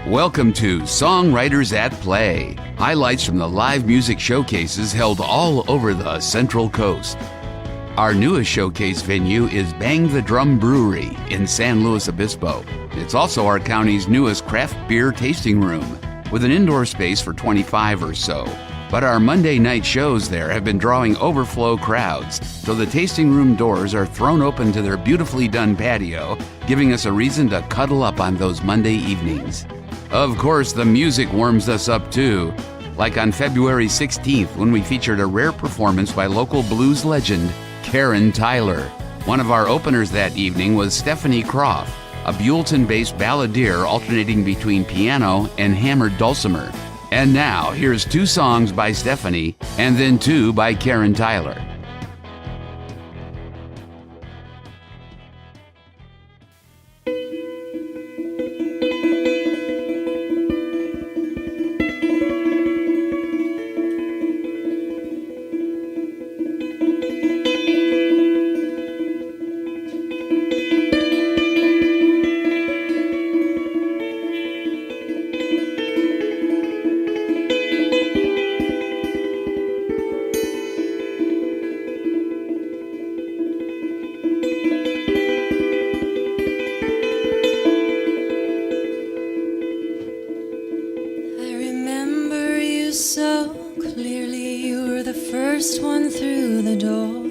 Welcome to Songwriters at Play, highlights from the live music showcases held all over the Central Coast. Our newest showcase venue is Bang the Drum Brewery in San Luis Obispo. It's also our county's newest craft beer tasting room, with an indoor space for 25 or so. But our Monday night shows there have been drawing overflow crowds, so the tasting room doors are thrown open to their beautifully done patio, giving us a reason to cuddle up on those Monday evenings. Of course, the music warms us up too, like on February 16th when we featured a rare performance by local blues legend Karen Tyler. One of our openers that evening was Stephanie Croff, a Buellton-based balladeer alternating between piano and hammered dulcimer. And now, here's two songs by Stephanie and then two by Karen Tyler. So clearly you were the first one through the door.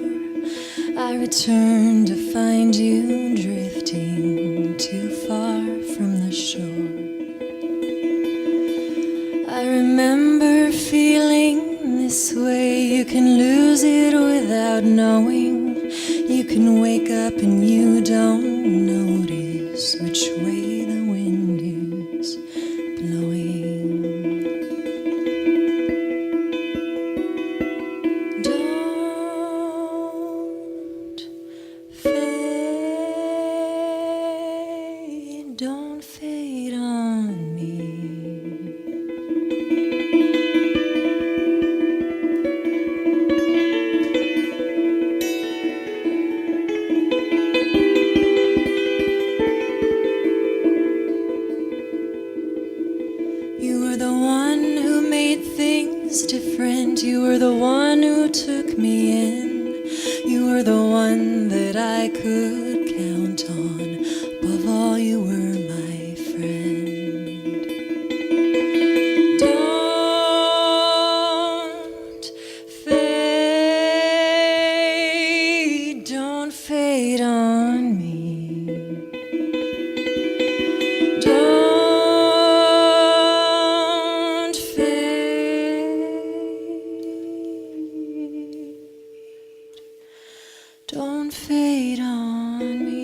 I returned to find you drifting too far from the shore. I remember feeling this way. You can lose it without knowing. You can wake up and you don't notice which way the wind is blowing. Don't fade on me. You were the one who made things different. You were the one who took me in. You were the one that I could count on. Above all, you were my friend. Don't fade on me. Don't fade on me.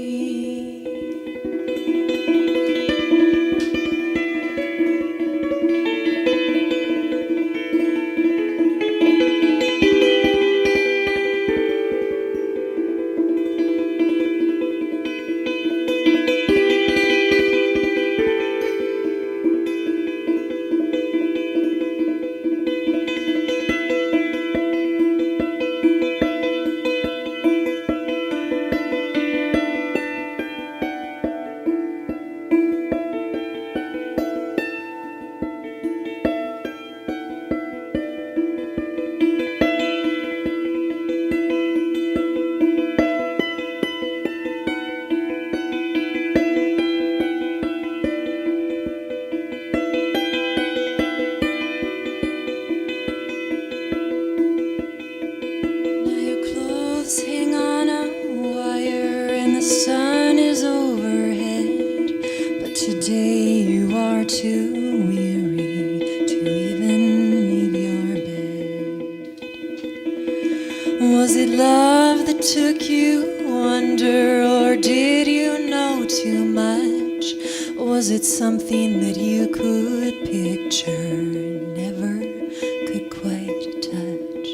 Hang on a wire and the sun is overhead, but today you are too weary to even leave your bed. Was it love that took you under, or did you know too much? Was it something that you could picture, never could quite touch?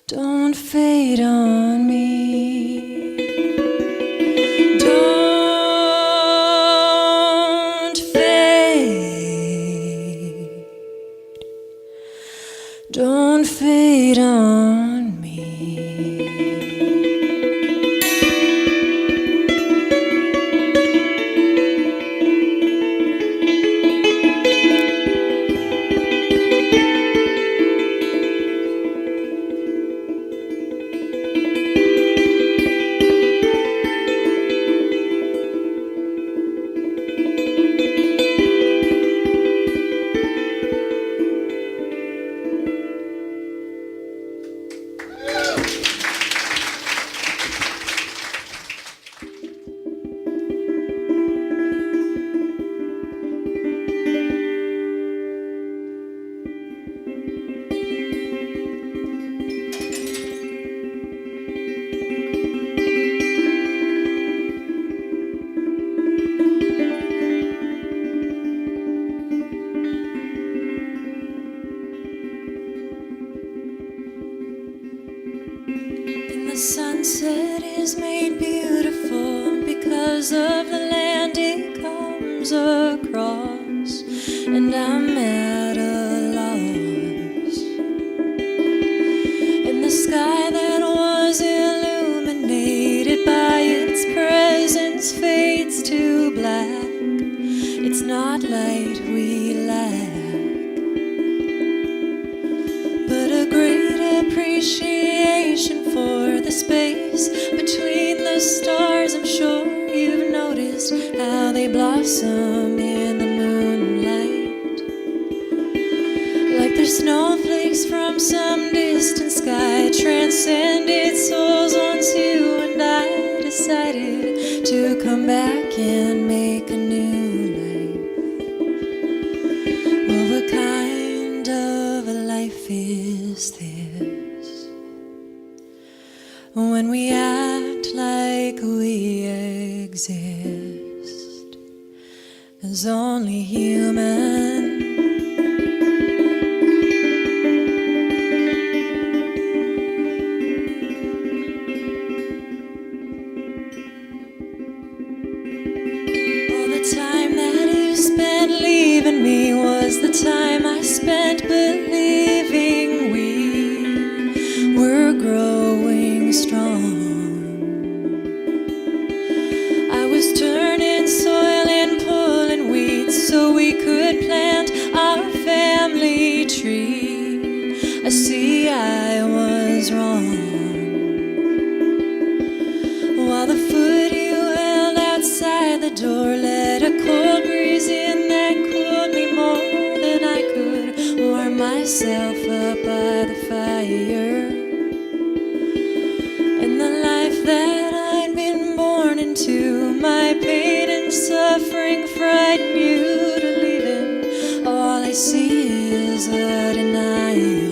Don't fade on me. Don't fade. Don't fade laws of the land it comes across, and I'm at a loss. In the sky that was illuminated by its presence fades to black. It's not light we lack, but a great appreciation for the space between the stars. I'm sure you've noticed how they blossom in the moonlight, like they're snowflakes from some distant sky, transcended souls once you and I decided to come back and make a new life. Well, what kind of a life is this when we act like we exist as only human? Me was the time I spent believing we were growing strong. I was turning soil and pulling weeds so we could plant our family tree. I see I was wrong. While the foot you held outside the door let a cold breeze in that cooled me more than I could warm myself up by the fire. And the life that I'd been born into, my pain and suffering frighten you to leave it. All I see is a denial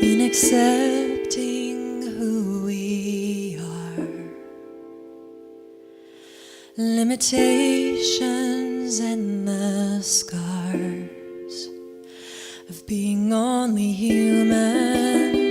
in accepting who we are. Limitations and the scars of being only human.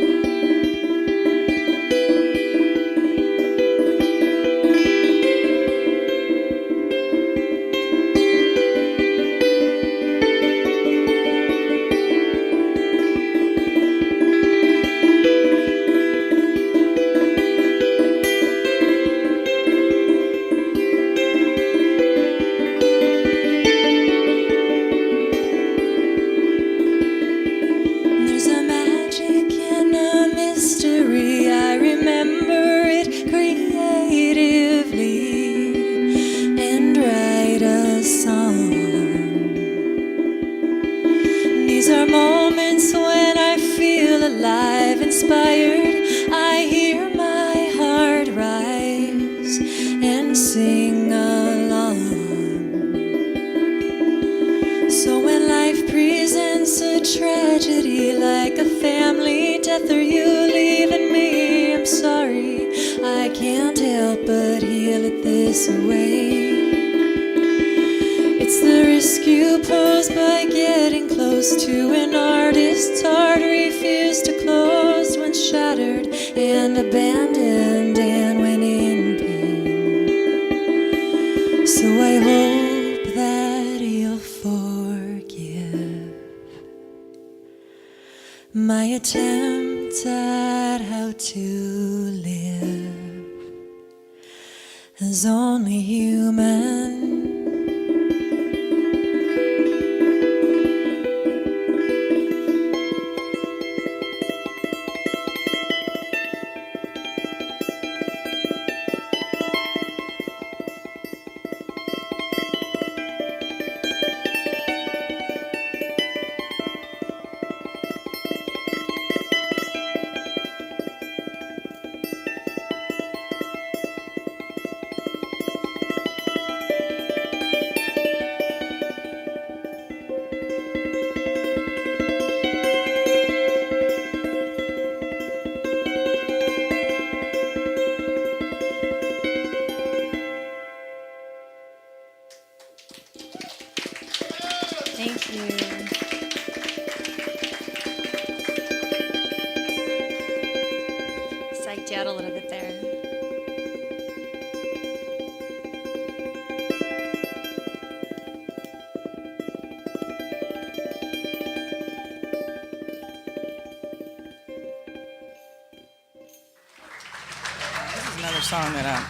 another song that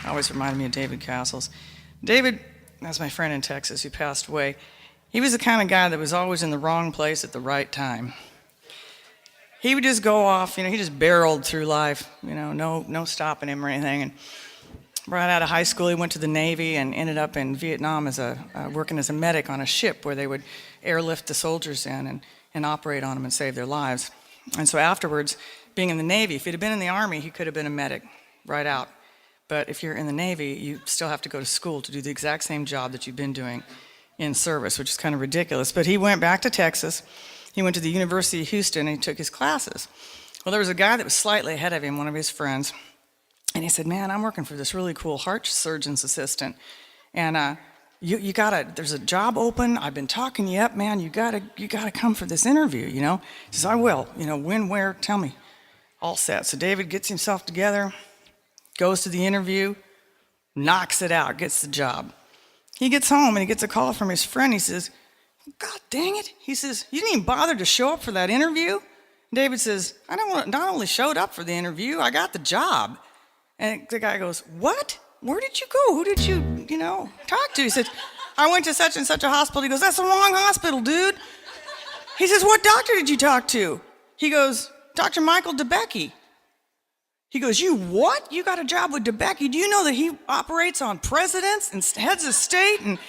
always reminded me of David Castles. David, that's my friend in Texas who passed away. He was the kind of guy that was always in the wrong place at the right time. He would just go off, he just barreled through life, no stopping him or anything. And right out of high school, he went to the Navy and ended up in Vietnam as working as a medic on a ship where they would airlift the soldiers in and operate on them and save their lives. And so afterwards, being in the Navy, if he'd have been in the Army, he could have been a medic right out. But if you're in the Navy, you still have to go to school to do the exact same job that you've been doing in service, which is kind of ridiculous. But he went back to Texas. He went to the University of Houston and he took his classes. Well, there was a guy that was slightly ahead of him, one of his friends, and he said, "Man, I'm working for this really cool heart surgeon's assistant, and you gotta, there's a job open. I've been talking you up, man. You gotta come for this interview, He says, "I will. When, where? Tell me." All set. So David gets himself together, goes to the interview, knocks it out, gets the job. He gets home and he gets a call from his friend. He says, "God dang it." He says, "You didn't even bother to show up for that interview?" David says, "I not only showed up for the interview, I got the job." And the guy goes, "What? Where did you go? Who did you, talk to?" He said, "I went to such and such a hospital." He goes, "That's the wrong hospital, dude." He says, "What doctor did you talk to?" He goes, "Dr. Michael DeBecky." He goes, "You what? You got a job with DeBecky? Do you know that he operates on presidents and heads of state?" And,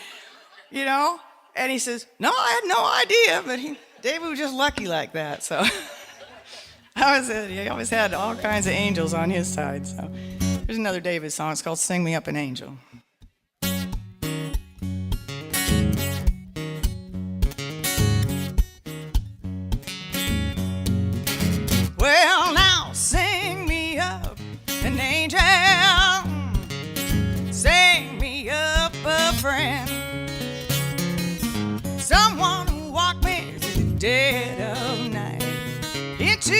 and he says, "No, I had no idea." But David was just lucky like that. So he always had all kinds of angels on his side. So here's another David song. It's called "Sing Me Up an Angel." Well, now sing me up an angel, sing me up a friend, someone who walked me through the dead of night into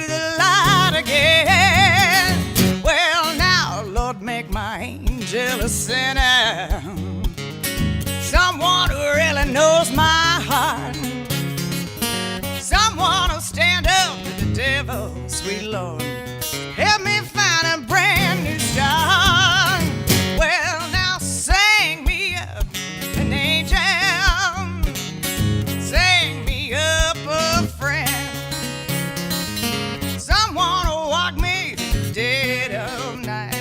the light again. Well, now, Lord, make my angel a sinner, someone who really knows my heart, someone who'll stand up to the devil, sweet Lord, help me find a brand new start. Well, now sing me up an angel, sing me up a friend, someone who'll walk me through the dead of night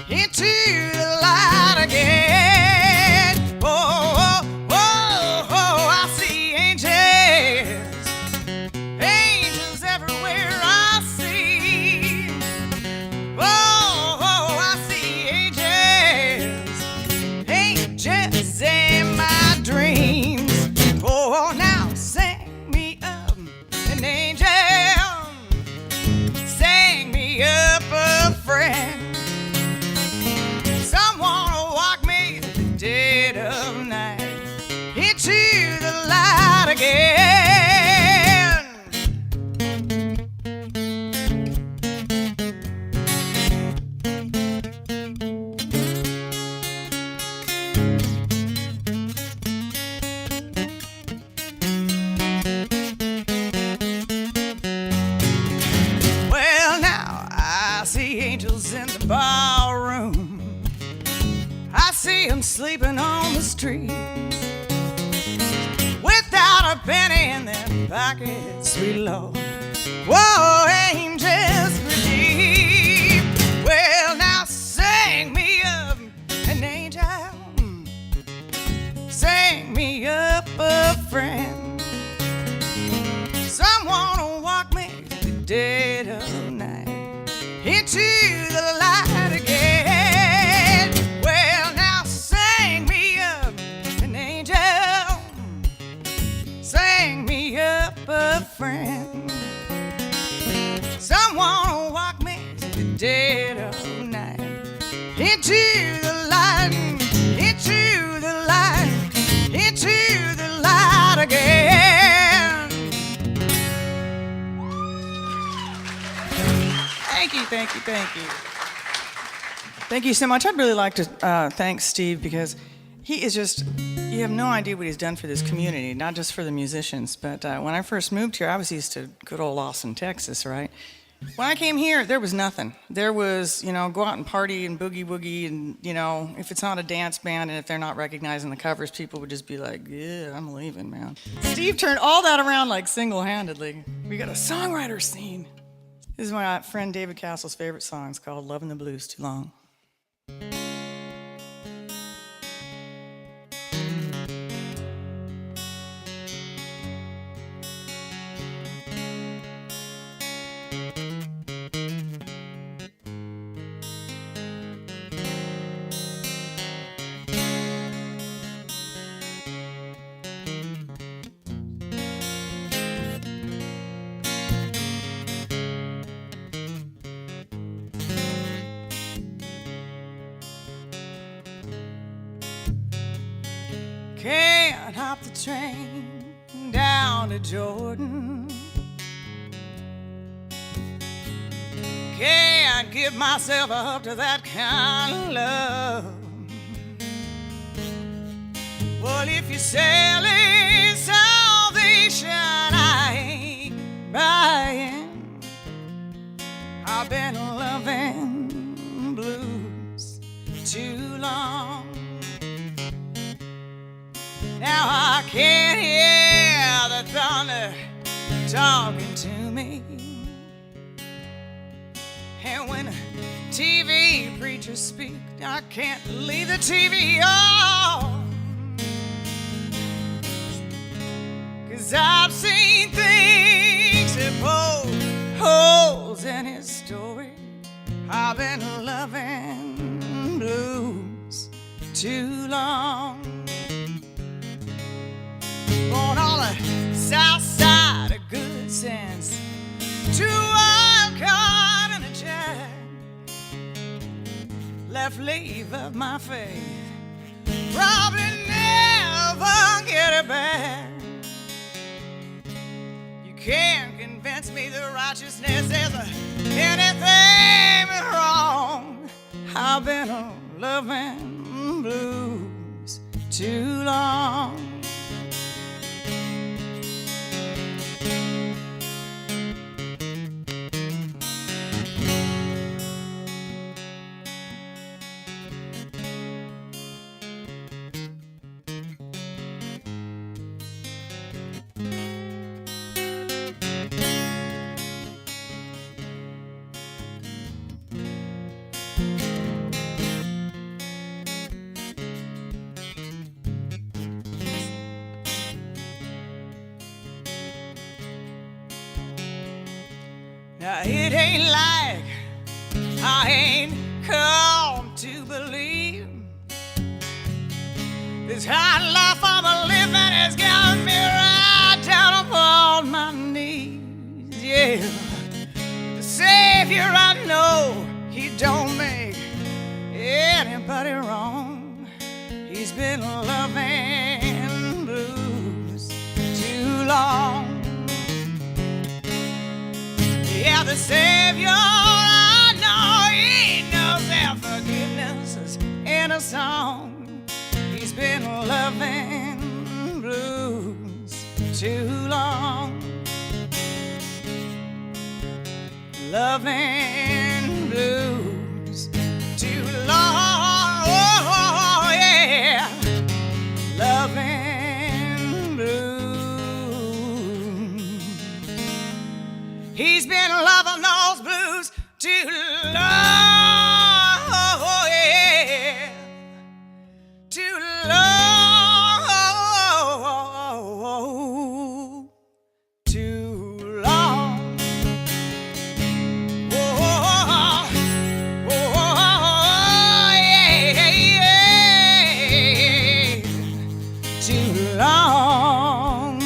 into the light again. Oh, oh, oh, oh, I see angels, angels everywhere I see. Oh, oh, I see angels, angels in my dreams. Oh, now sing me up an angel, sing me up a friend, someone will walk me through the dead of night into the light again. Well, now I see angels in the ballroom, I see them sleeping on the street without a penny in their pockets, sweet Lord. Whoa, angels redeemed. Well, now sing me up an angel, sing me up a friend, someone will walk me through the dead of night into the light again. Well, now sing me up an angel, sing me up a friend, someone will walk me through the dead of night into the light, into the light, into the light again. Thank you, thank you, thank you. Thank you so much. I'd really like to thank Steve, because he is just, you have no idea what he's done for this community, not just for the musicians. But when I first moved here, I was used to good old Austin, Texas, right? When I came here, there was nothing. There was, go out and party and boogie woogie, and, if it's not a dance band and if they're not recognizing the covers, people would just be like, yeah, I'm leaving, man. Steve turned all that around like single-handedly. We got a songwriter scene. This is my friend David Castle's favorite song. It's called Lovin' the Blues Too Long. Can't hop the train down to Jordan. Can't give myself up to that kind of love. Well, if you're selling salvation, I ain't buying. I've been loving blues too long. Now I can't hear the thunder talking to me. And when TV preachers speak, I can't leave the TV on. 'Cause I've seen things that poke holes in his story. I've been loving blues too long. Born on the south side of good sense, too wild card in a jack. Left leave of my faith, probably never get it back. You can't convince me the righteousness is anything wrong. I've been loving blues too long. Now it ain't like I ain't come to believe this hard life I'm a living has got me right down upon my knees. Yeah, the Savior I know, He don't make anybody wrong. He's been loving blues too long. Yeah, the Savior I know, He knows their forgiveness is in a song. He's been loving blues too long. Loving blues too long. Oh, yeah. Loving blues. He's been loving those blues too long, oh yeah, too long, too long. Oh, yeah, too long.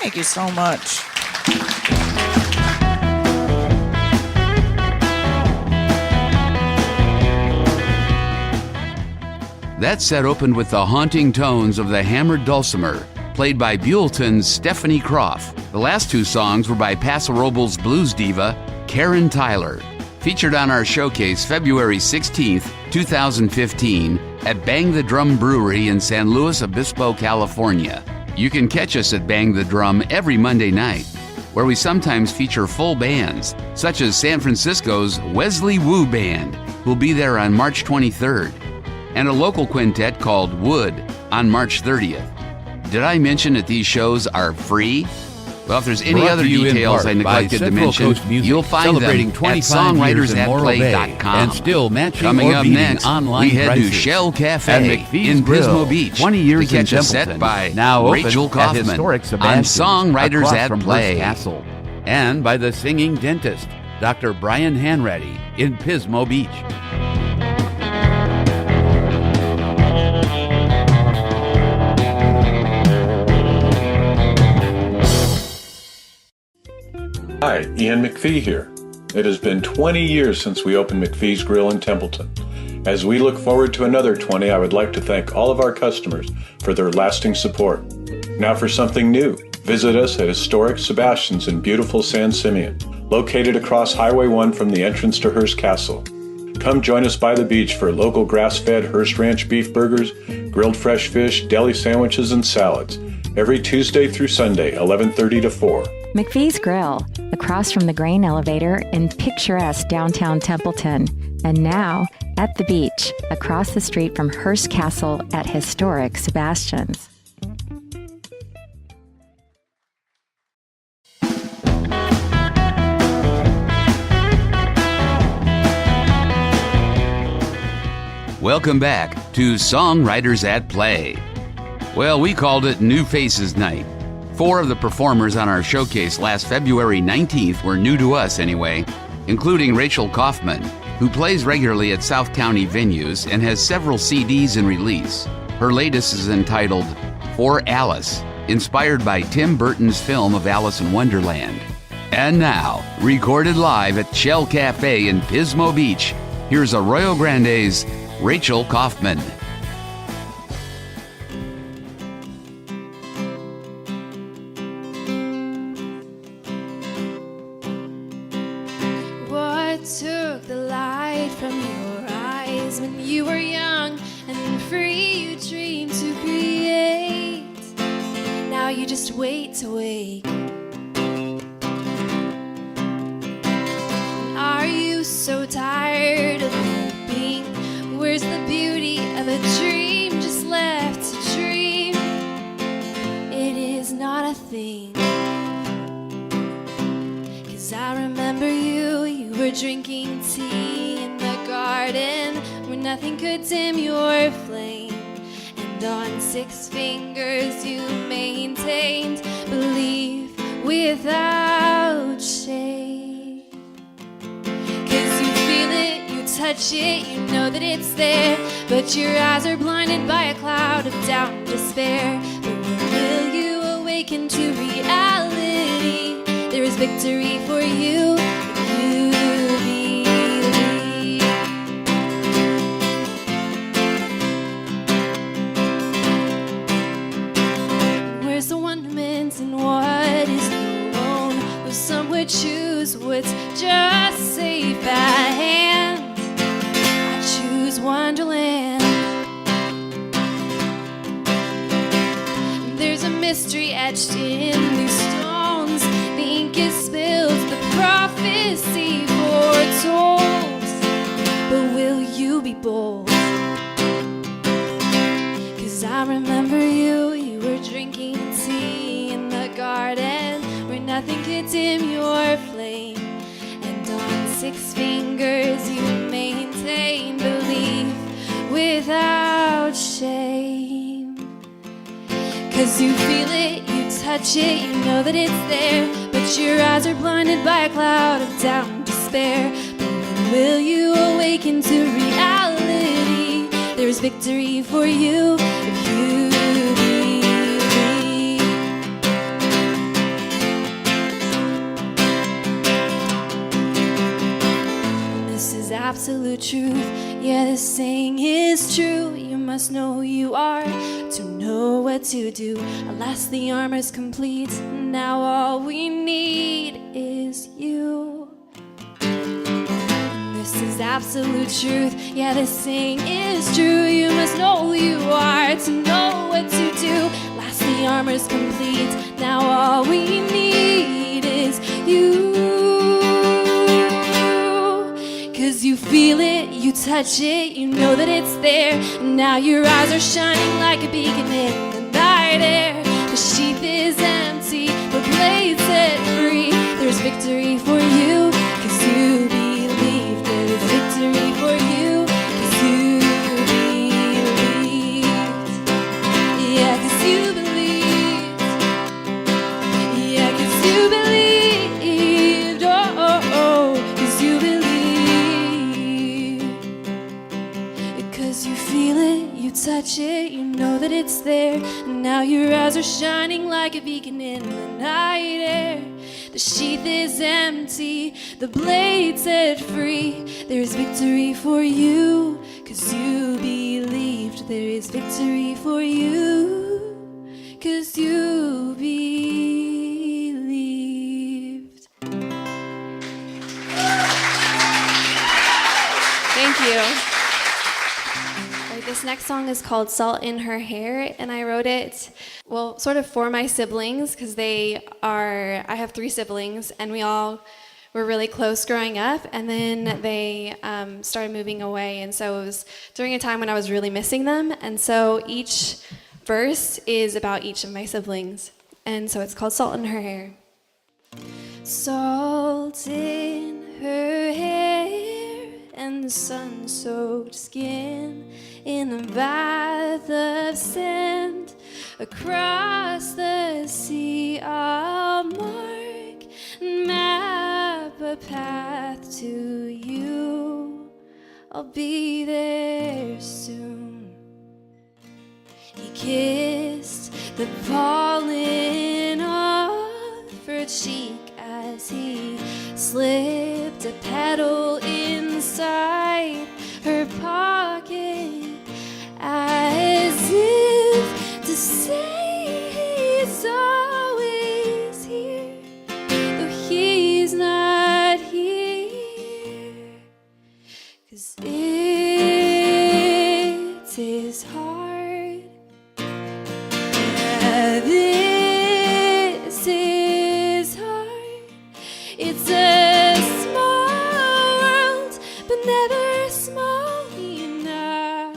Thank you so much. That set opened with the haunting tones of the hammered dulcimer, played by Buellton's Stephanie Croff. The last two songs were by Paso Robles blues diva Karen Tyler. featured on our showcase February 16th, 2015 at Bang the Drum Brewery in San Luis Obispo, California. You can catch us at Bang the Drum every Monday night, where we sometimes feature full bands, such as San Francisco's Wesley Wu Band, who'll be there on March 23rd, and a local quintet called Wood on March 30th. Did I mention that these shows are free? Well, if there's any other details I neglected to mention, you'll find them at songwritersatplay.com. And still matching Coming or up beating next, online we head prices. to Shell Cafe And McPhee's in Grill, Pismo Beach 20 years to catch in a set Templeton, by now open Rachel at Kauffman historic on Sebastian's, Songwriters across At from Play. Hearst Castle. And by the singing dentist, Dr. Brian Hanratty in Pismo Beach. Hi, Ian McPhee here. It has been 20 years since we opened McPhee's Grill in Templeton. As we look forward to another 20, I would like to thank all of our customers for their lasting support. Now for something new. Visit us at historic Sebastian's in beautiful San Simeon, located across Highway 1 from the entrance to Hearst Castle. Come join us by the beach for local grass-fed Hearst Ranch beef burgers, grilled fresh fish, deli sandwiches, and salads. Every Tuesday through Sunday, 11:30 to 4. McPhee's Grill, across from the grain elevator in picturesque downtown Templeton, and now at the beach, across the street from Hearst Castle at historic Sebastian's. Welcome back to Songwriters at Play. Well, we called it New Faces Night. 4 of the performers on our showcase last February 19th were new to us anyway, including Rachel Kauffman, who plays regularly at South County venues and has several CDs in release. Her latest is entitled For Alice, inspired by Tim Burton's film of Alice in Wonderland. And now, recorded live at Shell Cafe in Pismo Beach, here's Arroyo Grande's Rachel Kauffman. What took the light from your eyes when you were young and free? You dreamed to create. Now you just wait to wake. Are you so tired of hoping? Where's the beauty of a dream just left to dream? It is not a thing. 'Cause I remember you were drinking tea in the garden where nothing could dim your flame. And on 6 fingers you maintained belief without shame. 'Cause you feel it, you touch it, you know that it's there, but your eyes are blinded by a cloud of doubt and despair. But when will you awaken to reality? There is victory for you if you believe. Where's the wonderment in what is known? Though some would choose what's just safe at hand, I choose Wonderland. There's a mystery etched in these stones. The ink is spilled, the prophecy foretold. But will you be bold? 'Cause I remember you were drinking tea in the garden where nothing could dim your flame. And on 6 fingers you maintain belief without shame. 'Cause you feel it, you touch it, you know that it's there, but your eyes are blinded by a cloud of doubt and despair. But when will you awaken to reality? There's victory for you if you believe. This is absolute truth. Yeah, this saying is true. You must know who you are to know what to do. Alas, the armor's complete. Now all we need is you. absolute truth. Yeah, this saying is true. You must know who you are to know what to do. Last the armor's complete. Now all we need is you. 'Cause you feel it, you touch it, you know that it's there. And now your eyes are shining like a beacon in the night air. The sheath is empty, the blade set free. There's victory for you, 'cause you believe. There's victory for you, 'cause you believed. Yeah, 'cause you believed. Yeah, 'cause you believed. Oh, oh, oh, 'cause you believed. 'Cause you feel it, you touch it, you know that it's there. And now your eyes are shining like a beacon in the night air. The sheath is empty, the blade set free. There's victory for you, 'cause you believed. There is victory for you, 'cause you believed. Thank you. This next song is called Salt in Her Hair, and I wrote it, well, sort of for my siblings, because I have 3 siblings, and we all were really close growing up, and then they started moving away, and so it was during a time when I was really missing them, and so each verse is about each of my siblings, and so it's called Salt in Her Hair. Salt in her hair and the sun-soaked skin, in a bath of sand, across the sea I'll mark and map a path to you. I'll be there soon. He kissed the pollen off her cheek as he slipped a petal inside her pocket, as if to say he's always here, though he's not here. 'Cause it is hard. Yeah, this is hard. It's a small world, but never small enough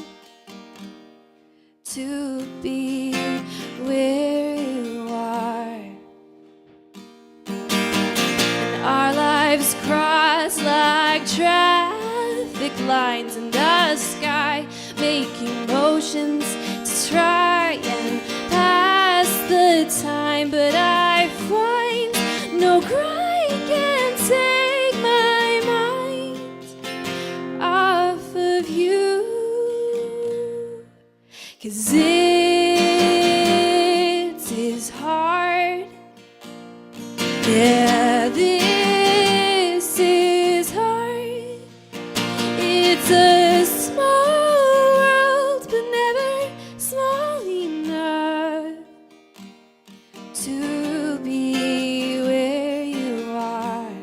to be where you are. And our lives cross like traffic lines in the sky, making motions to try and pass the time. But I find no grind can take my mind off of you. 'Cause it is hard. Yeah, this is hard. It's a small world, but never small enough to be where you are.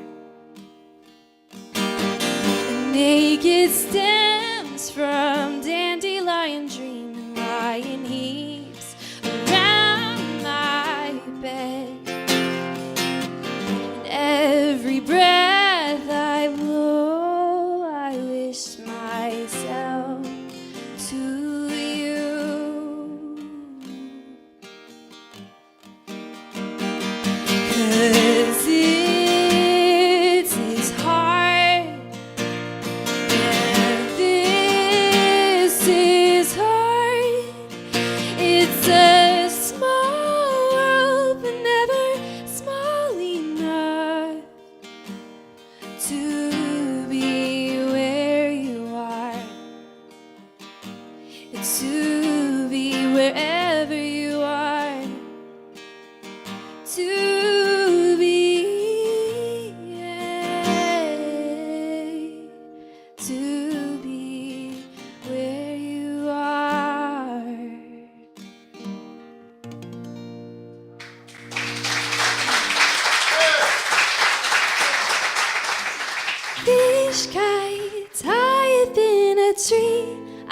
The naked stems from dandelion dream and lie in heaps around my bed. And every breath I blow, I wish myself to you. 'Cause it is hard. Yeah, this is hard. It's a small world, but never small enough to be where you are. It's to be wherever you are. To be, yeah, to be where you are. Fish kites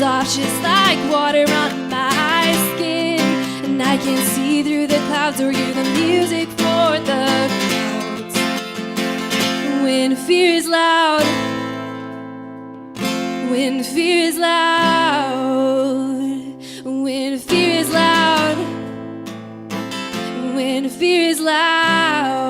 soft just like water on my skin. And I can see through the clouds or hear the music for the clouds. When fear is loud, when fear is loud, when fear is loud, when fear is loud.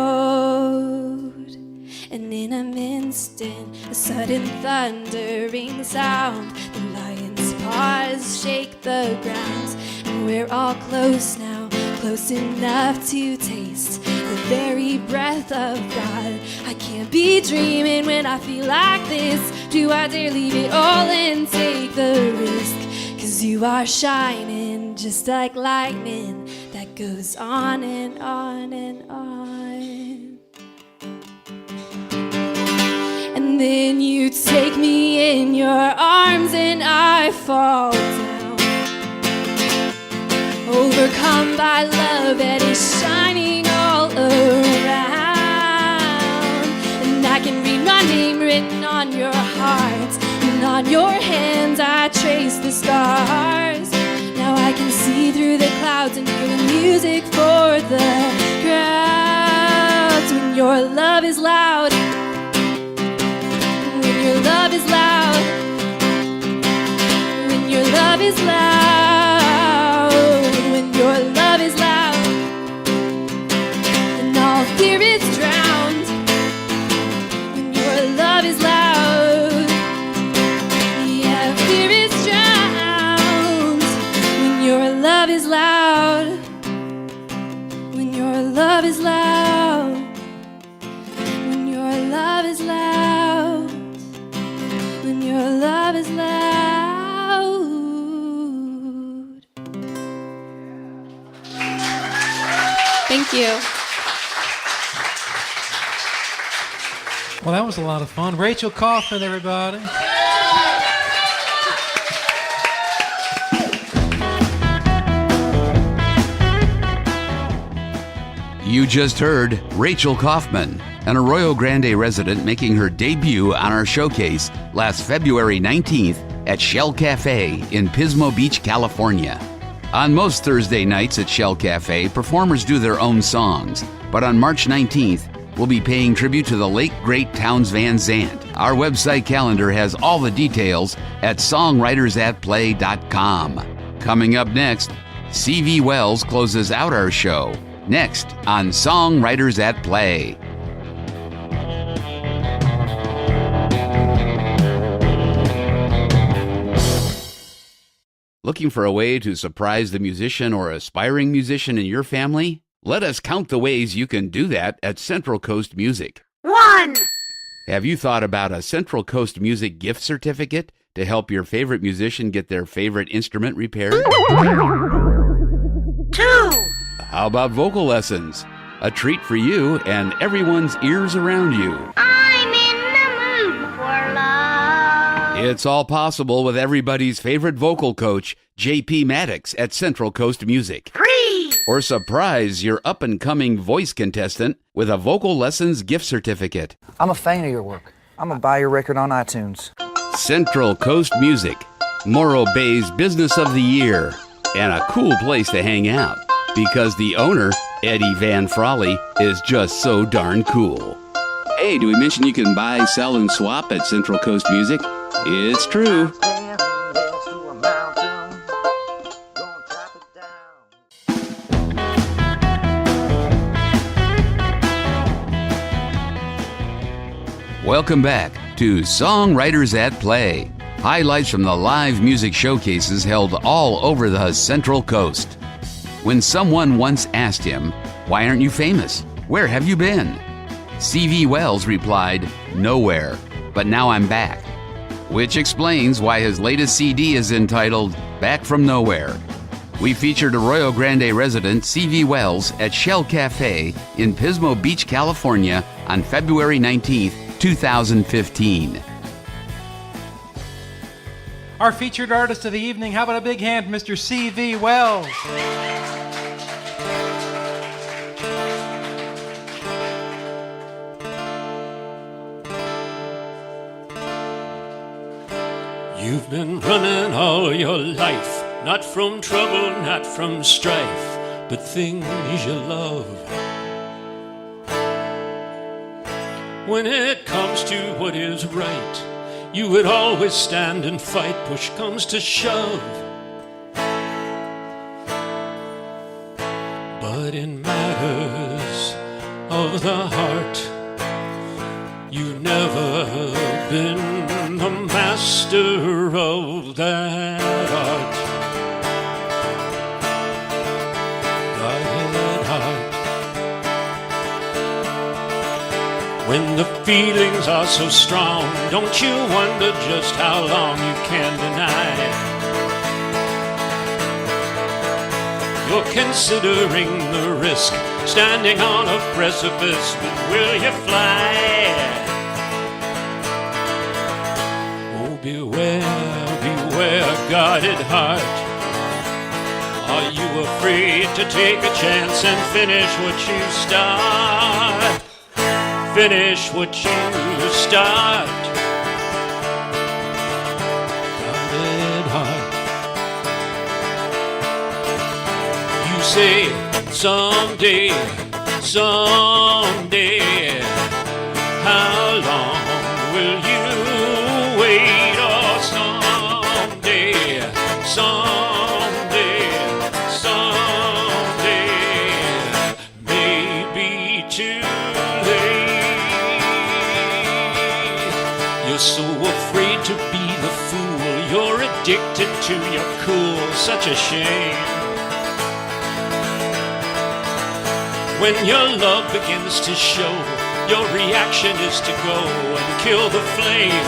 And in an instant, a sudden thundering sound, the lion's paws shake the ground. And we're all close now, close enough to taste the very breath of God. I can't be dreaming when I feel like this. Do I dare leave it all and take the risk? 'Cause you are shining just like lightning that goes on and on and on. And then you take me in your arms and I fall down, overcome by love that is shining all around. And I can read my name written on your heart, and on your hands I trace the stars. Now I can see through the clouds and hear the music for the crowds. When your love is loud, when your love is loud, when your love is loud, when your love is loud, and all fear is drowned. When your love is loud, yeah, fear is drowned. When your love is loud, when your love is loud, when your love is loud, when your love is loud. Thank you. Well, that was a lot of fun. Rachel Kauffman, everybody. You just heard Rachel Kauffman, an Arroyo Grande resident making her debut on our showcase last February 19th at Shell Cafe in Pismo Beach, California. On most Thursday nights at Shell Cafe, performers do their own songs, but on March 19th, we'll be paying tribute to the late great Townes Van Zandt. Our website calendar has all the details at songwritersatplay.com. Coming up next, C.V. Wells closes out our show. Next on Songwriters at Play. Looking for a way to surprise the musician or aspiring musician in your family? Let us count the ways you can do that at Central Coast Music. 1. Have you thought about a Central Coast Music gift certificate to help your favorite musician get their favorite instrument repaired? 2. How about vocal lessons? A treat for you and everyone's ears around you. I'm in the mood for love. It's all possible with everybody's favorite vocal coach, J.P. Maddox at Central Coast Music. 3. Or surprise your up-and-coming voice contestant with a vocal lessons gift certificate. I'm a fan of your work. I'm going to buy your record on iTunes. Central Coast Music, Morro Bay's Business of the Year, and a cool place to hang out because the owner, Eddie Van Frawley, is just so darn cool. Hey, do we mention you can buy, sell, and swap at Central Coast Music? It's true. Welcome back to Songwriters at Play. Highlights from the live music showcases held all over the Central Coast. When someone once asked him, "Why aren't you famous? Where have you been?" C.V. Wells replied, "Nowhere, but now I'm back." Which explains why his latest CD is entitled Back from Nowhere. We featured Arroyo Grande resident C.V. Wells at Shell Cafe in Pismo Beach, California on February 19th, 2015. Our featured artist of the evening, how about a big hand, Mr. C.V. Wells? You've been running all your life, not from trouble, not from strife, but things you love. When it comes to what is right, you would always stand and fight, push comes to shove. But in matters of the heart, you've never been the master of that art. Guided heart. When the feelings are so strong, don't you wonder just how long you can deny? You're considering the risk, standing on a precipice, but will you fly? Oh, beware, beware, guarded heart. Are you afraid to take a chance and finish what you start? Finish what you start. Guarded heart. You say someday, someday. How long will you wait? Oh, someday, someday, someday. Maybe too late. You're so afraid to be the fool. You're addicted to your cool. Such a shame. When your love begins to show, your reaction is to go and kill the flame.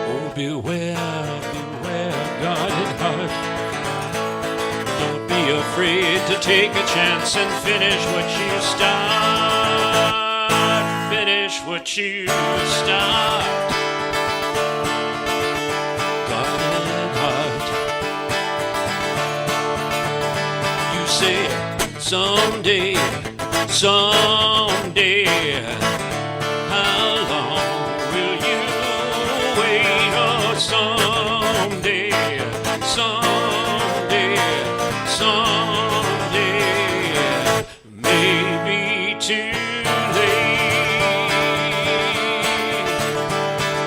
Oh, beware, beware, guarded heart. Don't be afraid to take a chance and finish what you start. Finish what you start. Guarded heart. You say someday, someday. How long will you wait? Oh, someday, someday, someday. Maybe too late.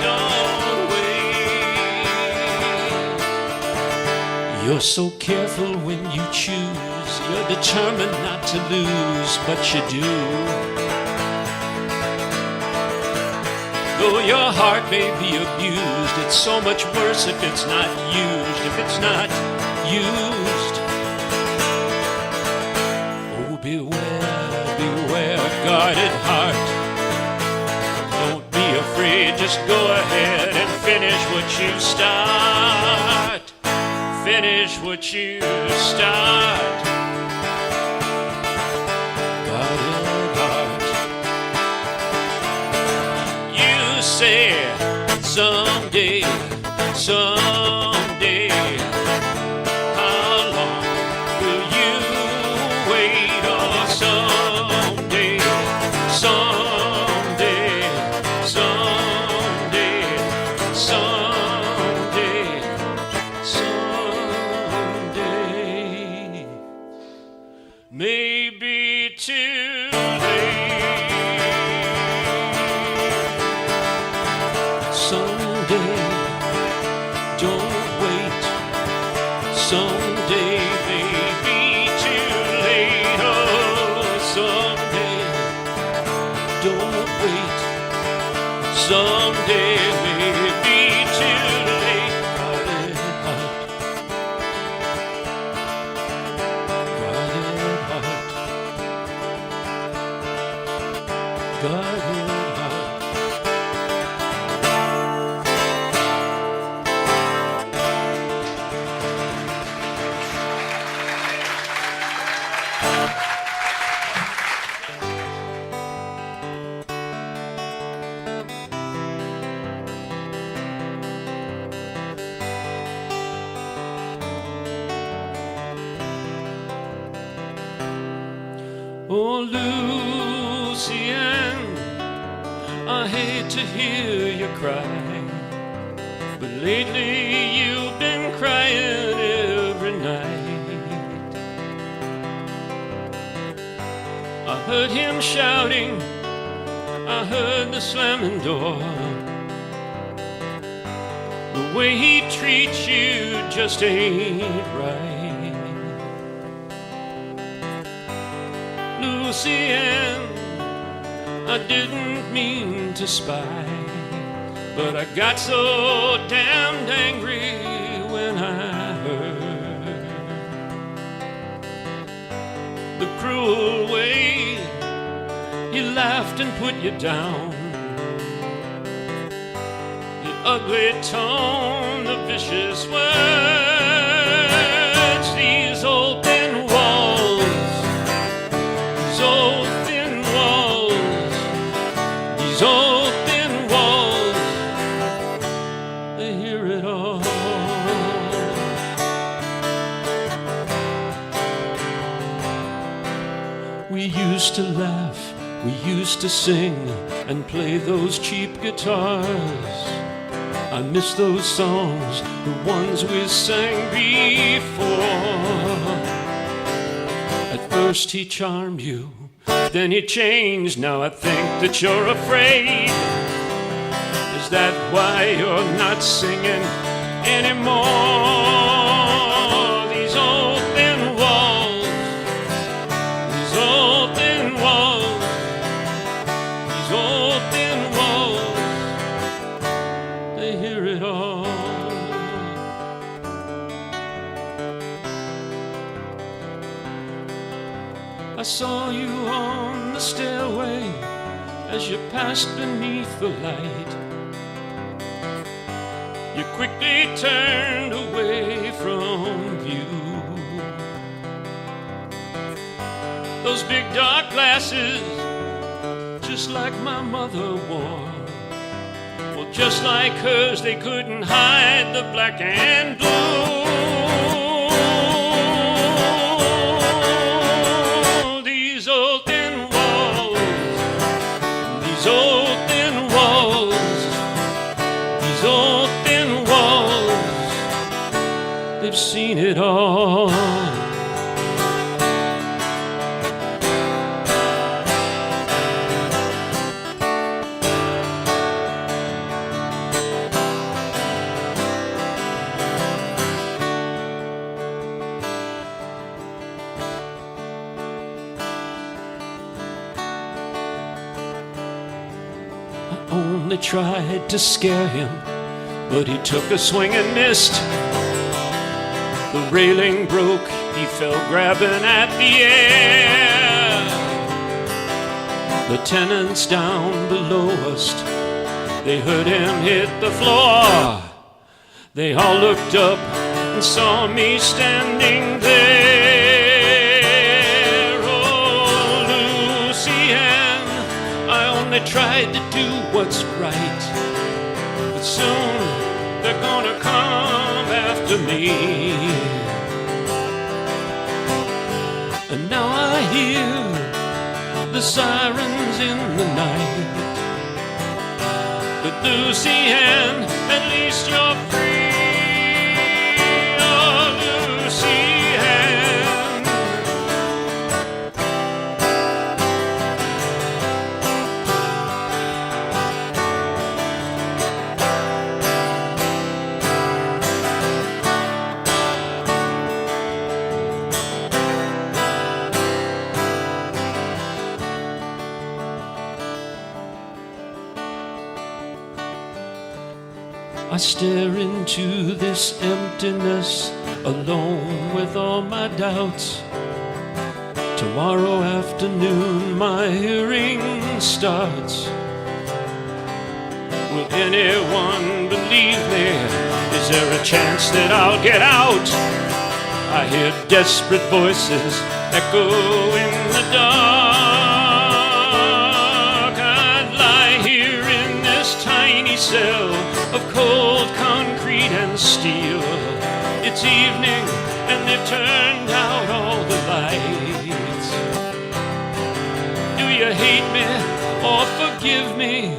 Don't wait. You're so careful when you choose. You're determined not to lose, but you do. Though your heart may be abused, it's so much worse if it's not used, if it's not used. Oh, beware, beware, guarded heart. Don't be afraid, just go ahead and finish what you start. Finish what you start. Say someday, someday. How long will you wait? Oh, someday, someday, someday, someday, someday. Maybe too late. Someday, don't wait. Someday may be too late. Oh, someday, don't wait. Someday may be too late. Guarded heart. Guarded heart. Guarded heart. Oh, Lucien, I hate to hear you cry, but lately you've been crying every night. I heard him shouting, I heard the slamming door. The way he treats you just ain't right. Lucienne, I didn't mean to spy, but I got so damned angry when I heard the cruel way he laughed and put you down, the ugly tone, the vicious words, these old thin walls, these old thin walls, these old thin walls, they hear it all. We used to laugh, we used to sing and play those cheap guitars. I miss those songs, the ones we sang before. At first he charmed you, then he changed. Now I think that you're afraid. Is that why you're not singing anymore? These old thin walls, these old thin walls, these old thin walls, they hear it all. I saw you on the stairway as you passed beneath the light. You quickly turned away from view. Those big dark glasses, just like my mother wore. Well, just like hers, they couldn't hide the black and blue. These old thin walls, these old thin walls, these old thin walls, they've seen it all. Only tried to scare him, but he took a swing and missed. The railing broke, he fell grabbing at the air. The tenants down below us, they heard him hit the floor. They all looked up and saw me standing there. Oh, Lucienne, I only tried to do what's right, but soon they're gonna come after me. And now I hear the sirens in the night. But Lucienne, at least you're free. Oh, Lucienne. I stare into this emptiness, alone with all my doubts. Tomorrow afternoon my hearing starts. Will anyone believe me? Is there a chance that I'll get out? I hear desperate voices echo in the dark. I'd lie here in this tiny cell of cold concrete and steel. It's evening and they've turned out all the lights. Do you hate me or forgive me?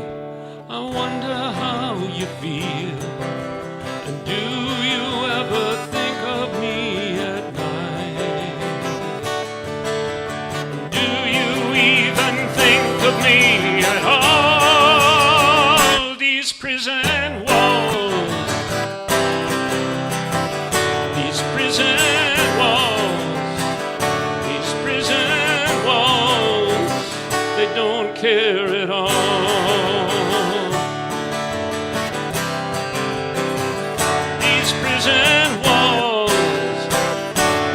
care at all. These prison walls,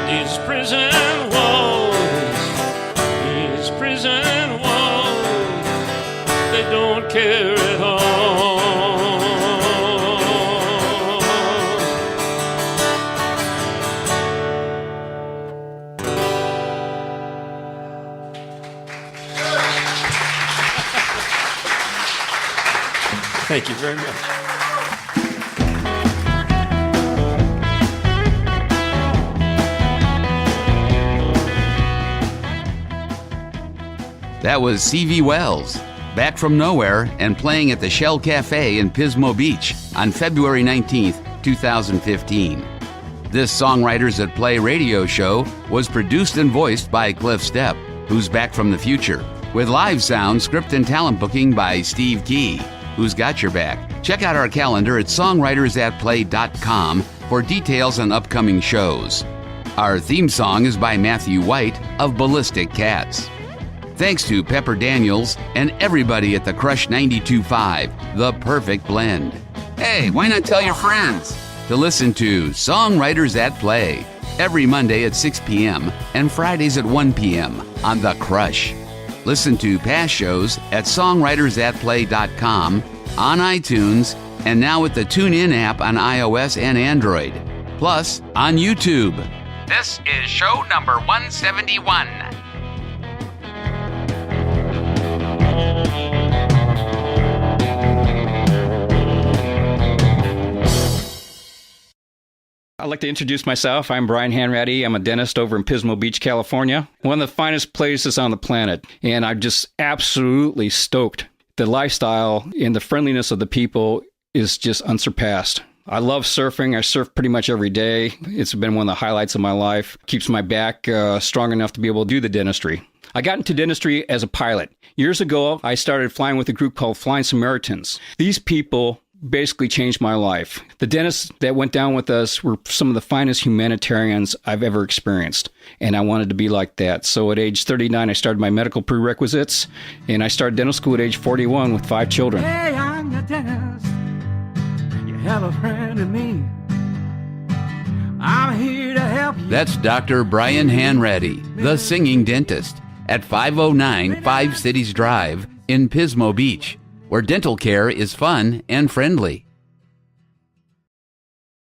these prison walls, these prison walls, they don't care at all. Thank you very much. That was C.V. Wells, back from nowhere and playing at the Shell Cafe in Pismo Beach on February 19th, 2015. This Songwriters at Play radio show was produced and voiced by Cliff Stepp, who's back from the future, with live sound, script, and talent booking by Steve Key, who's got your back. Check out our calendar at songwritersatplay.com for details on upcoming shows. Our theme song is by Matthew White of Ballistic Cats. Thanks to Pepper Daniels and everybody at the Crush 92.5, the perfect blend. Hey, why not tell your friends to listen to Songwriters at Play every Monday at 6 p.m. and Fridays at 1 p.m. on The Crush. Listen to past shows at songwritersatplay.com, on iTunes, and now with the TuneIn app on iOS and Android. Plus, on YouTube. This is show number 171. I'd like to introduce myself. I'm Brian Hanratty. I'm a dentist over in Pismo Beach, California. One of the finest places on the planet. And I'm just absolutely stoked. The lifestyle and the friendliness of the people is just unsurpassed. I love surfing. I surf pretty much every day. It's been one of the highlights of my life. Keeps my back strong enough to be able to do the dentistry. I got into dentistry as a pilot. Years ago, I started flying with a group called Flying Samaritans. These people basically changed my life. The dentists that went down with us were some of the finest humanitarians I've ever experienced, and I wanted to be like that. So at age 39, I started my medical prerequisites, and I started dental school at age 41 with 5 children. Hey, I'm the dentist. You have a friend in me. I'm here to help you. That's Dr. Brian Hanratty, the singing dentist, at 509 Five Cities Drive in Pismo Beach, where dental care is fun and friendly.